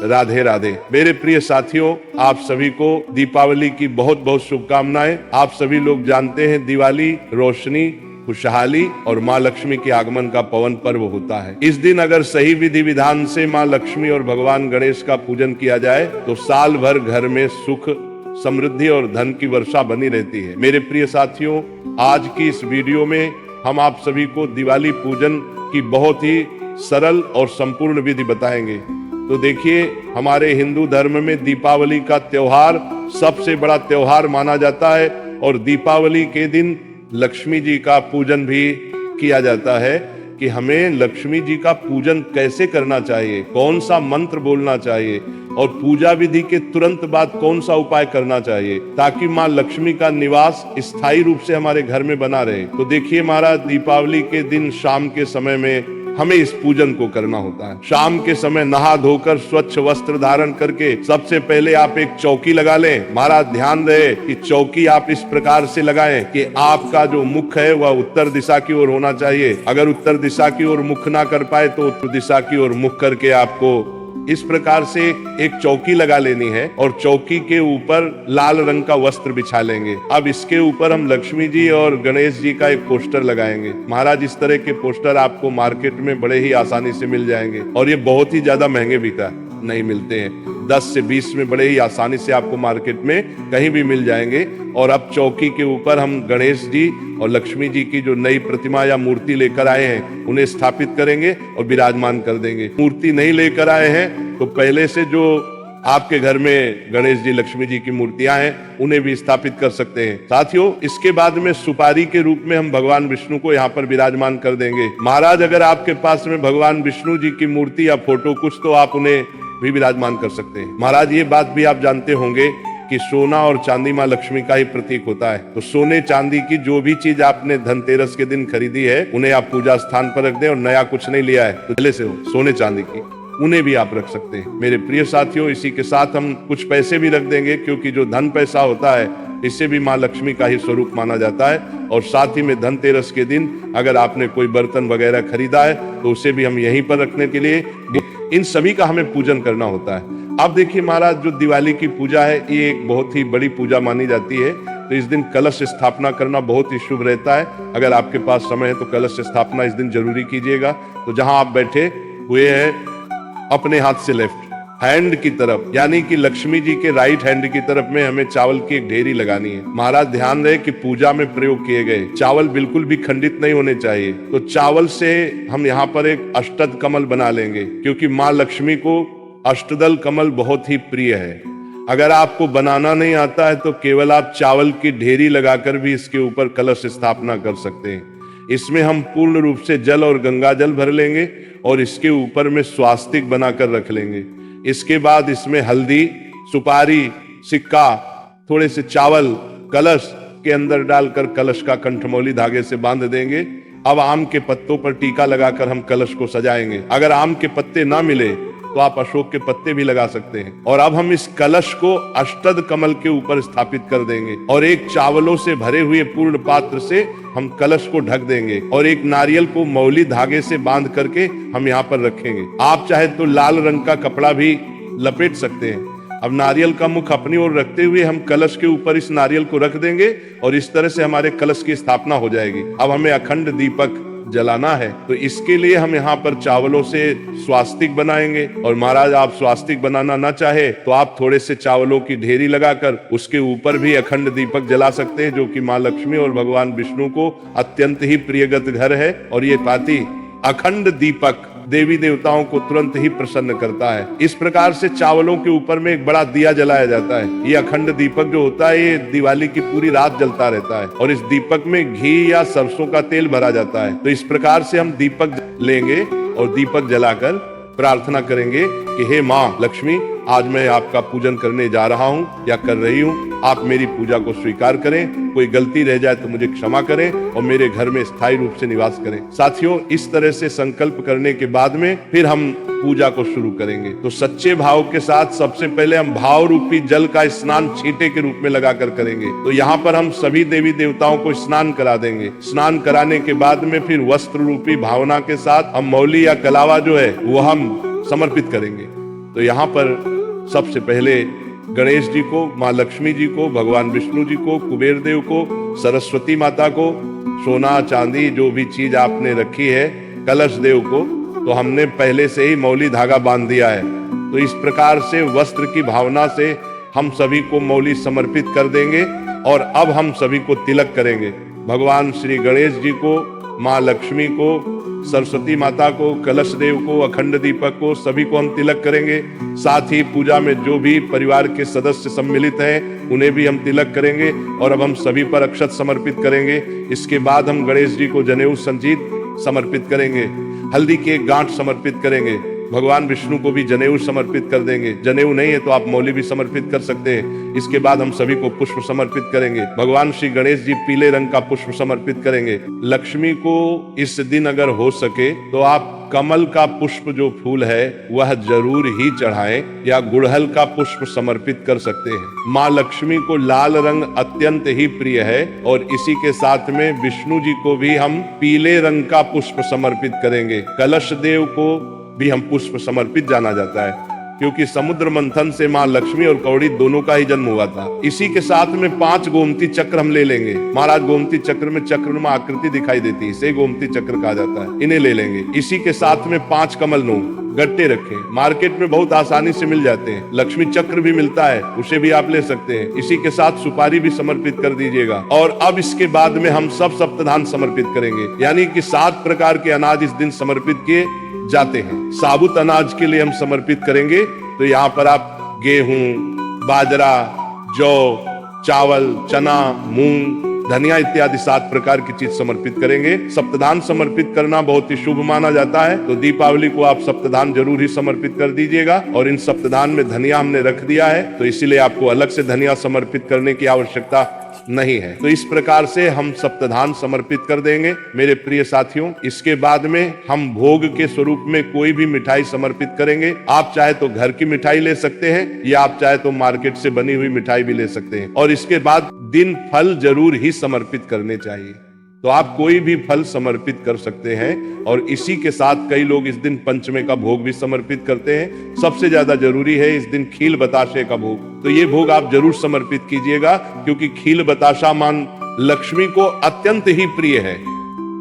राधे राधे। मेरे प्रिय साथियों, आप सभी को दीपावली की बहुत बहुत शुभकामनाएं। आप सभी लोग जानते हैं दिवाली रोशनी, खुशहाली और माँ लक्ष्मी के आगमन का पवन पर्व होता है। इस दिन अगर सही विधि विधान से माँ लक्ष्मी और भगवान गणेश का पूजन किया जाए तो साल भर घर में सुख, समृद्धि और धन की वर्षा बनी रहती है। मेरे प्रिय साथियों, आज की इस वीडियो में हम आप सभी को दिवाली पूजन की बहुत ही सरल और संपूर्ण विधि बताएंगे। तो देखिए, हमारे हिंदू धर्म में दीपावली का त्योहार सबसे बड़ा त्योहार माना जाता है और दीपावली के दिन लक्ष्मी जी का पूजन भी किया जाता है कि हमें लक्ष्मी जी का पूजन कैसे करना चाहिए, कौन सा मंत्र बोलना चाहिए और पूजा विधि के तुरंत बाद कौन सा उपाय करना चाहिए ताकि माँ लक्ष्मी का निवास स्थायी रूप से हमारे घर में बना रहे। तो देखिए महाराज, दीपावली के दिन शाम के समय में हमें इस पूजन को करना होता है। शाम के समय नहा धोकर स्वच्छ वस्त्र धारण करके सबसे पहले आप एक चौकी लगा लें। महाराज ध्यान रहे कि चौकी आप इस प्रकार से लगाएं कि आपका जो मुख है वह उत्तर दिशा की ओर होना चाहिए। अगर उत्तर दिशा की ओर मुख ना कर पाए तो उत्तर दिशा की ओर मुख करके आपको इस प्रकार से एक चौकी लगा लेनी है और चौकी के ऊपर लाल रंग का वस्त्र बिछा लेंगे। अब इसके ऊपर हम लक्ष्मी जी और गणेश जी का एक पोस्टर लगाएंगे। महाराज, इस तरह के पोस्टर आपको मार्केट में बड़े ही आसानी से मिल जाएंगे और ये बहुत ही ज्यादा महंगे भी नहीं मिलते हैं। 10 से 20 में बड़े ही आसानी से आपको मार्केट में कहीं भी मिल जाएंगे। और अब चौकी के ऊपर हम गणेश जी और लक्ष्मी जी की जो नई प्रतिमा या मूर्ति लेकर आए हैं उन्हें स्थापित करेंगे और विराजमान कर देंगे। मूर्ति नहीं लेकर आए हैं तो पहले से जो आपके घर में गणेश जी लक्ष्मी जी की मूर्तियां हैं उन्हें भी स्थापित कर सकते हैं। साथियों, इसके बाद में सुपारी के रूप में हम भगवान विष्णु को यहाँ पर विराजमान कर देंगे। महाराज, अगर आपके पास में भगवान विष्णु जी की मूर्ति या फोटो कुछ तो आप उन्हें भी विराजमान कर सकते हैं। महाराज, ये बात भी आप जानते होंगे कि सोना और चांदी माँ लक्ष्मी का ही प्रतीक होता है। तो सोने चांदी की जो भी चीज आपने धनतेरस के दिन खरीदी है उन्हें आप पूजा स्थान पर रख दें और नया कुछ नहीं लिया है तो पहले से हो सोने चांदी की, उन्हें भी आप रख सकते हैं। मेरे प्रिय साथियों, इसी के साथ हम कुछ पैसे भी रख देंगे क्योंकि जो धन पैसा होता है इससे भी माँ लक्ष्मी का ही स्वरूप माना जाता है। और साथ ही में धनतेरस के दिन अगर आपने कोई बर्तन वगैरह खरीदा है तो उसे भी हम यहीं पर रखने के लिए इन सभी का हमें पूजन करना होता है। अब देखिए महाराज, जो दिवाली की पूजा है ये एक बहुत ही बड़ी पूजा मानी जाती है। तो इस दिन कलश स्थापना करना बहुत ही शुभ रहता है। अगर आपके पास समय है तो कलश स्थापना इस दिन जरूरी कीजिएगा। तो जहां आप बैठे हुए हैं अपने हाथ से लेफ्ट हैंड की तरफ यानी कि लक्ष्मी जी के राइट हैंड की तरफ में हमें चावल की एक ढेरी लगानी है। महाराज ध्यान रहे कि पूजा में प्रयोग किए गए चावल बिल्कुल भी खंडित नहीं होने चाहिए। तो चावल से हम यहाँ पर एक अष्टद कमल बना लेंगे क्योंकि माँ लक्ष्मी को अष्टदल कमल बहुत ही प्रिय है। अगर आपको बनाना नहीं आता है तो केवल आप चावल की ढेरी लगाकर भी इसके ऊपर कलश स्थापना कर सकते हैं। इसमें हम पूर्ण रूप से जल और गंगा जल भर लेंगे और इसके ऊपर में स्वास्तिक बनाकर रख लेंगे। इसके बाद इसमें हल्दी, सुपारी, सिक्का, थोड़े से चावल कलश के अंदर डालकर कलश का कंठमौली धागे से बांध देंगे। अब आम के पत्तों पर टीका लगाकर हम कलश को सजाएंगे। अगर आम के पत्ते ना मिले तो आप अशोक के पत्ते भी लगा सकते हैं। और अब हम इस कलश को अष्टद कमल के ऊपर स्थापित कर देंगे और एक चावलों से भरे हुए पूर्ण पात्र से हम कलश को ढक देंगे और एक नारियल को मौली धागे से बांध करके हम यहाँ पर रखेंगे। आप चाहे तो लाल रंग का कपड़ा भी लपेट सकते हैं। अब नारियल का मुख अपनी ओर रखते हुए हम कलश के ऊपर इस नारियल को रख देंगे और इस तरह से हमारे कलश की स्थापना हो जाएगी। अब हमें अखंड दीपक जलाना है तो इसके लिए हम यहाँ पर चावलों से स्वास्तिक बनाएंगे। और महाराज, आप स्वास्तिक बनाना ना चाहे तो आप थोड़े से चावलों की ढेरी लगाकर उसके ऊपर भी अखंड दीपक जला सकते हैं, जो कि माँ लक्ष्मी और भगवान विष्णु को अत्यंत ही प्रियगत घर है। और ये पाती अखंड दीपक देवी देवताओं को तुरंत ही प्रसन्न करता है। इस प्रकार से चावलों के ऊपर में एक बड़ा दिया जलाया जाता है। ये अखंड दीपक जो होता है ये दिवाली की पूरी रात जलता रहता है और इस दीपक में घी या सरसों का तेल भरा जाता है। तो इस प्रकार से हम दीपक लेंगे और दीपक जलाकर प्रार्थना करेंगे कि हे माँ लक्ष्मी, आज मैं आपका पूजन करने जा रहा हूँ या कर रही हूँ, आप मेरी पूजा को स्वीकार करें। कोई गलती रह जाए तो मुझे क्षमा करें और मेरे घर में स्थायी रूप से निवास करें। साथियों, इस तरह से संकल्प करने के बाद में फिर हम पूजा को शुरू करेंगे। तो सच्चे भाव के साथ सबसे पहले हम भाव रूपी जल का स्नान छींटे के रूप में लगाकर करेंगे। तो यहाँ पर हम सभी देवी देवताओं को स्नान करा देंगे। स्नान कराने के बाद में फिर वस्त्र रूपी भावना के साथ हम मौली या कलावा जो है वो हम समर्पित करेंगे। तो यहाँ पर सबसे पहले गणेश जी को, माँ लक्ष्मी जी को, भगवान विष्णु जी को, कुबेर देव को, सरस्वती माता को, सोना चांदी जो भी चीज आपने रखी है, कलश देव को तो हमने पहले से ही मौली धागा बांध दिया है। तो इस प्रकार से वस्त्र की भावना से हम सभी को मौली समर्पित कर देंगे और अब हम सभी को तिलक करेंगे। भगवान श्री गणेश जी को, माँ लक्ष्मी को, सरस्वती माता को, कलश देव को, अखंड दीपक को, सभी को हम तिलक करेंगे। साथ ही पूजा में जो भी परिवार के सदस्य सम्मिलित हैं उन्हें भी हम तिलक करेंगे और अब हम सभी पर अक्षत समर्पित करेंगे। इसके बाद हम गणेश जी को जनेऊ संजीत समर्पित करेंगे, हल्दी की एक गांठ समर्पित करेंगे, भगवान विष्णु को भी जनेऊ समर्पित कर देंगे। जनेऊ नहीं है तो आप मौली भी समर्पित कर सकते हैं। इसके बाद हम सभी को पुष्प समर्पित करेंगे। भगवान श्री गणेश जी पीले रंग का पुष्प समर्पित करेंगे। लक्ष्मी को इस दिन अगर हो सके तो आप कमल का पुष्प जो फूल है वह जरूर ही चढ़ाएं या गुड़हल का पुष्प समर्पित कर सकते हैं। माँ लक्ष्मी को लाल रंग अत्यंत ही प्रिय है और इसी के साथ में विष्णु जी को भी हम पीले रंग का पुष्प समर्पित करेंगे। कलश देव को भी हम पुष्प समर्पित जाना जाता है क्योंकि समुद्र मंथन से माँ लक्ष्मी और कौड़ी दोनों का ही जन्म हुआ था। इसी के साथ में 5 गोमती चक्र हम ले लेंगे। महाराज गोमती चक्र में चक्रनुमा आकृति दिखाई देती है, इसे गोमती चक्र कहा जाता है, इन्हें ले लेंगे। इसी के साथ में 5 कमल नो गट्टे रखें। मार्केट में बहुत आसानी से मिल जाते हैं। लक्ष्मी चक्र भी मिलता है, उसे भी आप ले सकते हैं। इसी के साथ सुपारी भी समर्पित कर दीजिएगा। और अब इसके बाद में हम सब सप्तधान समर्पित करेंगे, यानी कि 7 प्रकार के अनाज इस दिन समर्पित किए जाते हैं। साबुत अनाज के लिए हम समर्पित करेंगे तो यहाँ पर आप गेहूं, बाजरा, जौ, चावल, चना, मूंग, धनिया इत्यादि 7 प्रकार की चीज समर्पित करेंगे। सप्तधान समर्पित करना बहुत ही शुभ माना जाता है, तो दीपावली को आप सप्तधान जरूर ही समर्पित कर दीजिएगा। और इन सप्तधान में धनिया हमने रख दिया है तो इसीलिए आपको अलग से धनिया समर्पित करने की आवश्यकता नहीं है। तो इस प्रकार से हम सप्तधान समर्पित कर देंगे मेरे प्रिय साथियों। इसके बाद में हम भोग के स्वरूप में कोई भी मिठाई समर्पित करेंगे। आप चाहे तो घर की मिठाई ले सकते हैं या आप चाहे तो मार्केट से बनी हुई मिठाई भी ले सकते हैं। और इसके बाद दिन फल जरूर ही समर्पित करने चाहिए, तो आप कोई भी फल समर्पित कर सकते हैं। और इसी के साथ कई लोग इस दिन पंचमे का भोग भी समर्पित करते हैं। सबसे ज्यादा जरूरी है इस दिन खील बताशे का भोग, तो ये भोग आप जरूर समर्पित कीजिएगा क्योंकि खील बताशा मां लक्ष्मी को अत्यंत ही प्रिय है।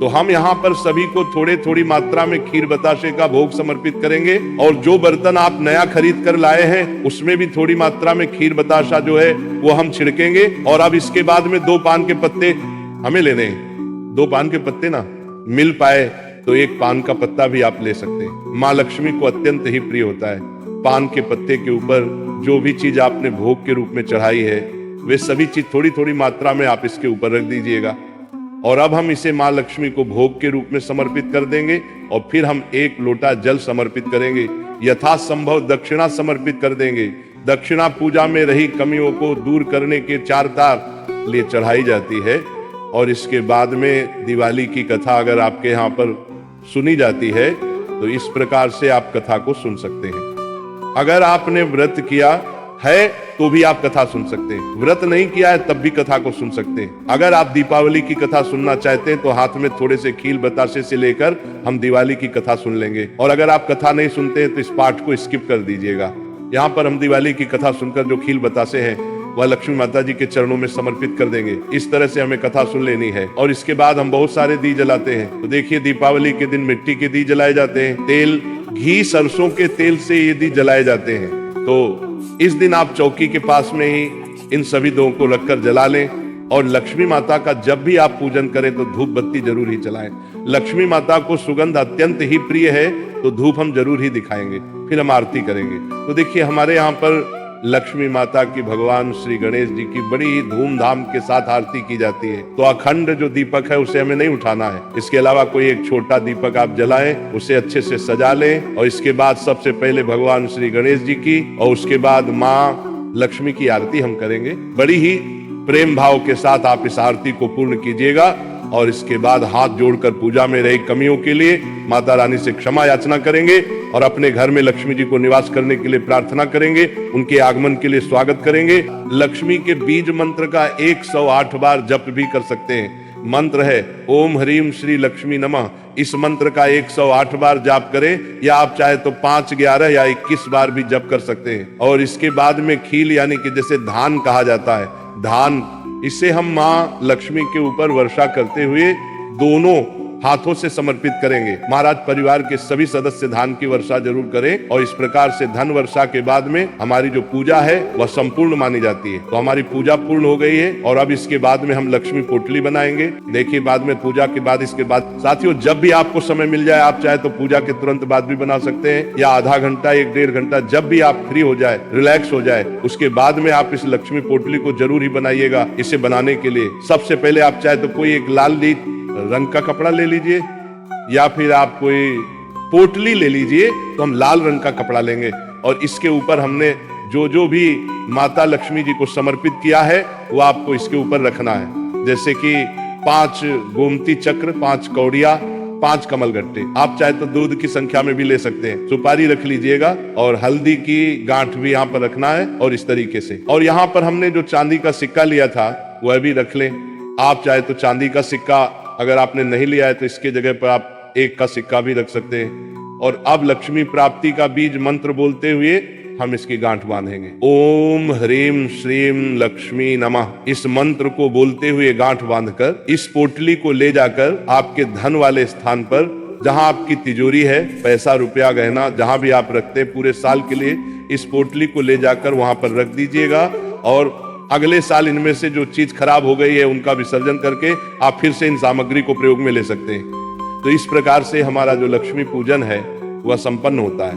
तो हम यहाँ पर सभी को थोड़े थोड़ी मात्रा में खीर बताशे का भोग समर्पित करेंगे। और जो बर्तन आप नया खरीद कर लाए हैं उसमें भी थोड़ी मात्रा में खीर बताशा जो है वो हम छिड़केंगे। और अब इसके बाद में 2 पान के पत्ते हमें लेने हैं। 2 पान के पत्ते ना मिल पाए तो 1 पान का पत्ता भी आप ले सकते हैं। माँ लक्ष्मी को अत्यंत ही प्रिय होता है। पान के पत्ते के ऊपर जो भी चीज आपने भोग के रूप में चढ़ाई है वे सभी चीज थोड़ी थोड़ी मात्रा में आप इसके ऊपर रख दीजिएगा। और अब हम इसे माँ लक्ष्मी को भोग के रूप में समर्पित कर देंगे और फिर हम 1 लोटा जल समर्पित करेंगे। यथासंभव दक्षिणा समर्पित कर देंगे। दक्षिणा पूजा में रही कमियों को दूर करने के 4 तार लिए चढ़ाई जाती है। और इसके बाद में दिवाली की कथा अगर आपके यहाँ पर सुनी जाती है तो इस प्रकार से आप कथा को सुन सकते हैं। अगर आपने व्रत किया है तो भी आप कथा सुन सकते हैं, व्रत नहीं किया है तब भी कथा को सुन सकते हैं। अगर आप दीपावली की कथा सुनना चाहते हैं तो हाथ में थोड़े से खील बताशे से लेकर हम दिवाली की कथा सुन लेंगे। और अगर आप कथा नहीं सुनते हैं तो इस पाठ को स्किप कर दीजिएगा। यहाँ पर हम दिवाली की कथा सुनकर जो खील बताशे हैं वह लक्ष्मी माता जी के चरणों में समर्पित कर देंगे। इस तरह से हमें कथा सुन लेनी है। और इसके बाद हम बहुत सारे दी जलाते हैं। तो देखिए दीपावली के दिन मिट्टी के दी जलाए जाते हैं, तेल, घी, सरसों के तेल से ये दी जलाए जाते हैं। तो इस दिन आप चौकी के पास में ही इन सभी दो को रखकर जला लें। और लक्ष्मी माता का जब भी आप पूजन करें तो धूप बत्ती जरूर ही जलाएं। लक्ष्मी माता को सुगंध अत्यंत ही प्रिय है तो धूप हम जरूर ही दिखाएंगे, फिर हम आरती करेंगे। तो देखिए हमारे यहाँ पर लक्ष्मी माता की, भगवान श्री गणेश जी की बड़ी ही धूमधाम के साथ आरती की जाती है। तो अखंड जो दीपक है उसे हमें नहीं उठाना है। इसके अलावा कोई एक छोटा दीपक आप जलाएं, उसे अच्छे से सजा लें। और इसके बाद सबसे पहले भगवान श्री गणेश जी की और उसके बाद माँ लक्ष्मी की आरती हम करेंगे। बड़ी ही प्रेम भाव के साथ आप इस आरती को पूर्ण कीजिएगा। और इसके बाद हाथ जोड़कर पूजा में रही कमियों के लिए माता रानी से क्षमा याचना करेंगे और अपने घर में लक्ष्मी जी को निवास करने के लिए प्रार्थना करेंगे, उनके आगमन के लिए स्वागत करेंगे। लक्ष्मी के बीज मंत्र का 108 बार जप भी कर सकते हैं। मंत्र है ओम ह्रीम श्री लक्ष्मी नमः। इस मंत्र का 108 बार जाप करें, या आप चाहे तो 5, 11 या 21 बार भी जप कर सकते हैं। और इसके बाद में खील यानी कि जैसे धान कहा जाता है, धान, इसे हम माँ लक्ष्मी के ऊपर वर्षा करते हुए दोनों हाथों से समर्पित करेंगे। महाराज परिवार के सभी सदस्य धान की वर्षा जरूर करें, और इस प्रकार से धन वर्षा के बाद में हमारी जो पूजा है वह संपूर्ण मानी जाती है। तो हमारी पूजा पूर्ण हो गई है, और अब इसके बाद में हम लक्ष्मी पोटली बनाएंगे। देखिए बाद में पूजा के बाद, इसके बाद साथियों जब भी आपको समय मिल जाए, आप चाहे तो पूजा के तुरंत बाद भी बना सकते हैं, या आधा घंटा 1-1.5 घंटा जब भी आप फ्री हो जाए, रिलैक्स हो जाए, उसके बाद में आप इस लक्ष्मी पोटली को जरूर ही बनाइएगा। इसे बनाने के लिए सबसे पहले आप चाहे तो कोई एक लाल रंग का कपड़ा ले लीजिए, या फिर आप कोई पोटली ले लीजिए। तो हम लाल रंग का कपड़ा लेंगे, और इसके ऊपर हमने जो जो भी माता लक्ष्मी जी को समर्पित किया है वो आपको इसके ऊपर रखना है। जैसे कि 5 गोमती चक्र, 5 कौड़िया, 5 कमलगट्टे। आप चाहे तो दूध की संख्या में भी ले सकते हैं। सुपारी रख लीजिएगा, और हल्दी की गांठ भी यहाँ पर रखना है, और इस तरीके से। और यहाँ पर हमने जो चांदी का सिक्का लिया था वह भी रख लें। आप चाहे तो चांदी का सिक्का अगर आपने नहीं लिया है तो इसके जगह पर आप 1 का सिक्का भी रख सकते हैं। और अब लक्ष्मी प्राप्ति का बीज मंत्र बोलते हुए हम इसकी गांठ बांधेंगे। ओम ह्रीम श्रीम लक्ष्मी नमः। इस मंत्र को बोलते हुए गांठ बांधकर इस पोटली को ले जाकर आपके धन वाले स्थान पर, जहां आपकी तिजोरी है, पैसा रुपया गहना जहां भी आप रखते हैं पूरे साल के लिए, इस पोटली को ले जाकर वहां पर रख दीजिएगा। और अगले साल इनमें से जो चीज खराब हो गई है उनका विसर्जन करके आप फिर से इन सामग्री को प्रयोग में ले सकते हैं। तो इस प्रकार से हमारा जो लक्ष्मी पूजन है वह संपन्न होता है।